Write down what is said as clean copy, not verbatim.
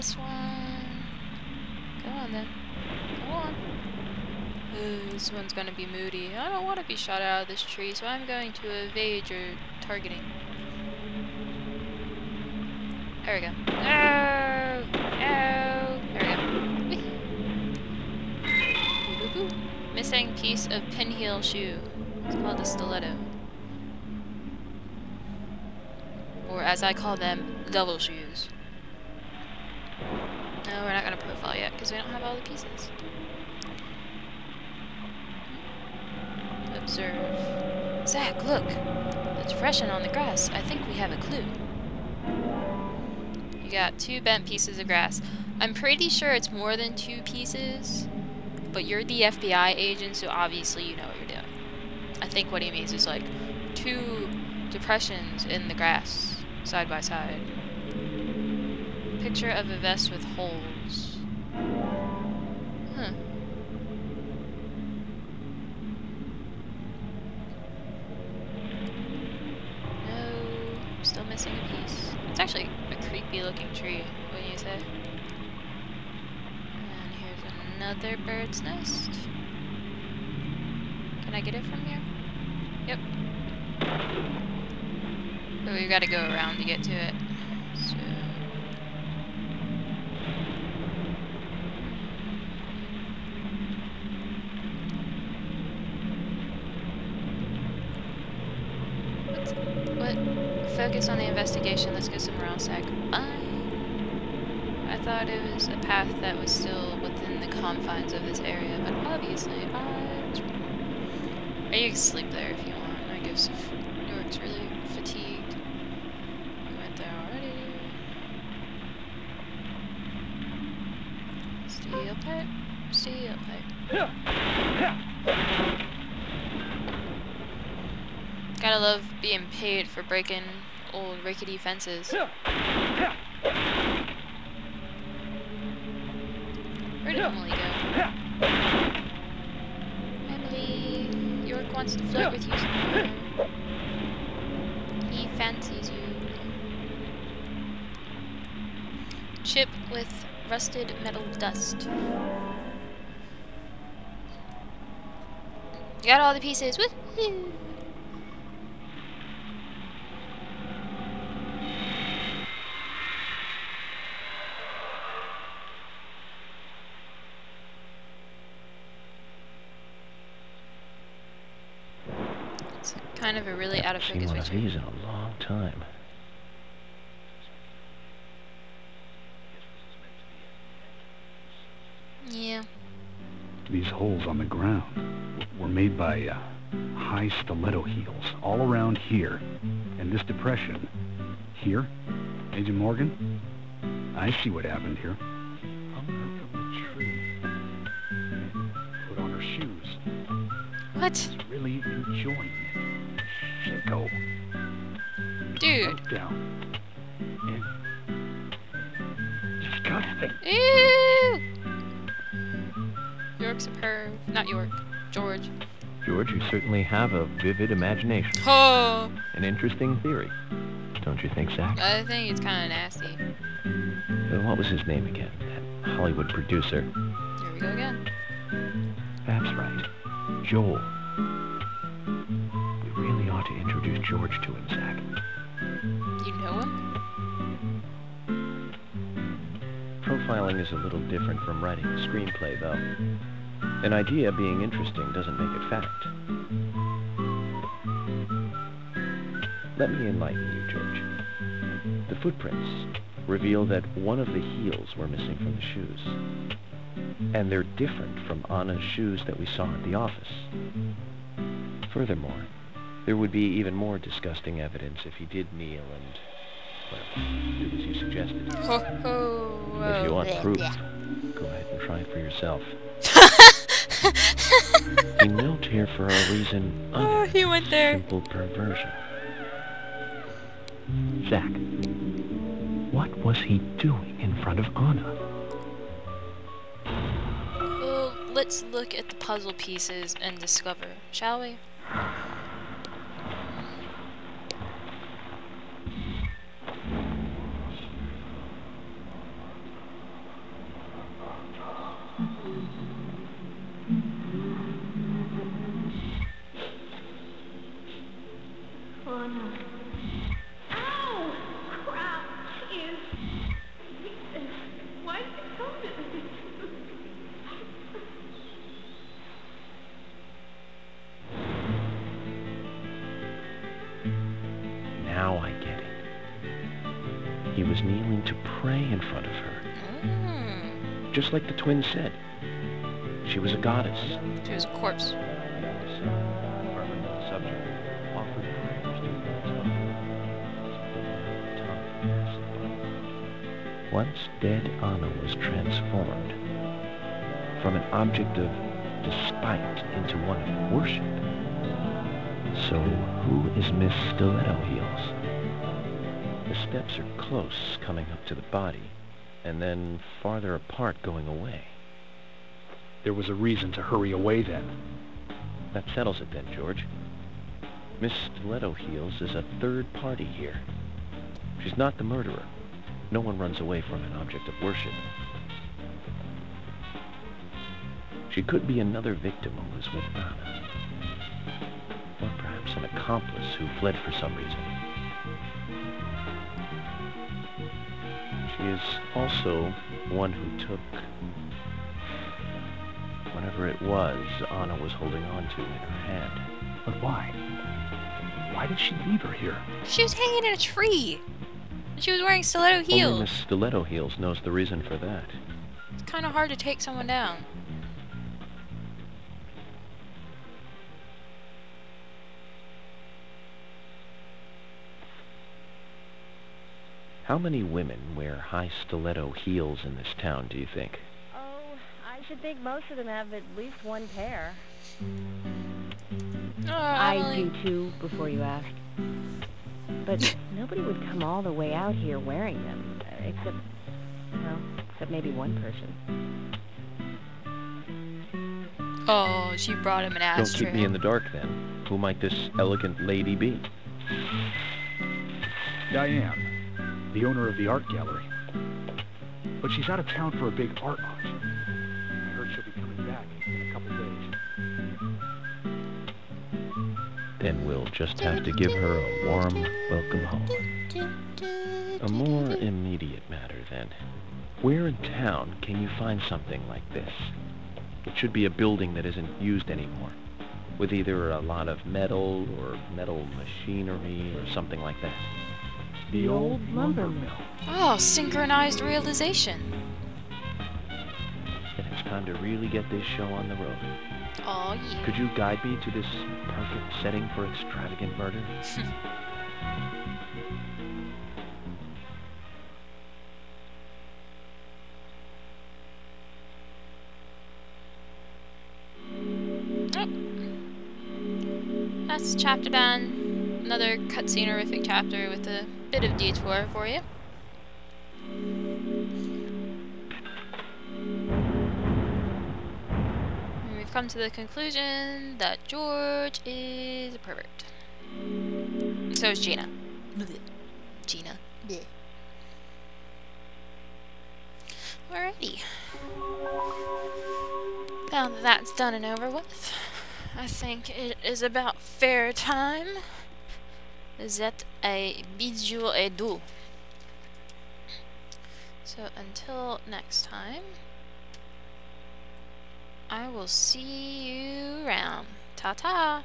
this one. Go on then. Go on. This one's gonna be moody. I don't want to be shot out of this tree, so I'm going to evade your targeting. There we go. Oh! Oh! There we go. Boo, boo, boo. Missing piece of pinheel shoe. It's called a stiletto. Or as I call them, double shoes. No, we're not gonna profile yet because we don't have all the pieces. Observe. Zach, look! The depression on the grass. I think we have a clue. You got 2 bent pieces of grass. I'm pretty sure it's more than 2 pieces, but you're the FBI agent, so obviously you know what you're doing. I think what he means is like 2 depressions in the grass, side by side. Picture of a vest with holes. Huh. No, still missing a piece. It's actually a creepy looking tree, wouldn't you say? And here's another bird's nest. Can I get it from here? Yep. But we've got to go around to get to it. So what? Focus on the investigation. Let's go somewhere else, Zach. I thought it was a path that was still within the confines of this area, but obviously I was wrong. Or you can sleep there if you want. I guess if New York's really fatigued. We went there already. Steel pipe. Steel pipe. Gotta love being paid for breaking old rickety fences. Where did Emily go? Emily, York wants to flirt with you somewhere. He fancies you. Chip with rusted metal dust. You got all the pieces. Woohoo! It's kind of a really out of focus I've seen one picture. of these in a long time. Yeah. These holes on the ground were made by high stiletto heels all around here. And this depression here, Agent Morgan, I see what happened here. Hung her from the tree. Put on her shoes. What? She's really enjoying it. Sicko. Dude. Broke down. And disgusting. Ew! York's a perv. Not York. George. George, you certainly have a vivid imagination. Oh! An interesting theory. Don't you think, Zach? I think it's kind of nasty. What was his name again? That Hollywood producer. Here we go again. That's right. Joel. We really ought to introduce George to him, Zach. You know him? Profiling is a little different from writing a screenplay, though. An idea being interesting doesn't make it fact. Let me enlighten you, George. The footprints reveal that one of the heels were missing from the shoes. And they're different from Anna's shoes that we saw at the office. Furthermore, there would be even more disgusting evidence if he did kneel and, well, do as you suggested. Ho ho! If you want proof, go ahead and try it for yourself. He knelt here for a reason other Oh, he went than there. simple perversion. Zach, what was he doing in front of Anna? Well, let's look at the puzzle pieces and discover, shall we? Anna. Ow! Crap! Is... Why did it come to this? Now I get it. He was kneeling to pray in front of her. Just like the twins said. She was a goddess. She was a corpse. Once dead Anna was transformed from an object of despite into one of worship. So who is Miss Stiletto Heels? The steps are close coming up to the body, and then farther apart going away. There was a reason to hurry away then. That settles it then, George. Miss Stiletto Heels is a third party here. She's not the murderer. No one runs away from an object of worship. She could be another victim who was with Anna. Or perhaps an accomplice who fled for some reason. She is also one who took whatever it was Anna was holding on to in her hand. But why? Why did she leave her here? She was hanging in a tree. And she was wearing stiletto heels. Only Miss Stiletto Heels knows the reason for that. It's kind of hard to take someone down. How many women wear high stiletto heels in this town, do you think? Oh, I should think most of them have at least one pair. Oh, I Emily. do too, before you ask. But nobody would come all the way out here wearing them, except maybe one person. Oh, she brought him an Don't ashtray. keep me in the dark then. Who might this elegant lady be? Diane, the owner of the art gallery. But she's out of town for a big art launch. I heard she'll be coming back in a couple days. Then we'll just have to give her a warm welcome home. A more immediate matter, then. Where in town can you find something like this? It should be a building that isn't used anymore, with either a lot of metal or metal machinery or something like that. The old lumber mill. Oh, synchronized realization. Then it's time to really get this show on the road. Oh, yeah. Could you guide me to this perfect setting for extravagant murder? That's chapter done. Another cutscene-orific chapter with a bit of detour for you. And we've come to the conclusion that George is a pervert. So is Gina. Blech. Gina. Blech. Alrighty. Now that that's done and over with, I think it is about fair time that I bid you adieu. So until next time, I will see you around. Ta-ta!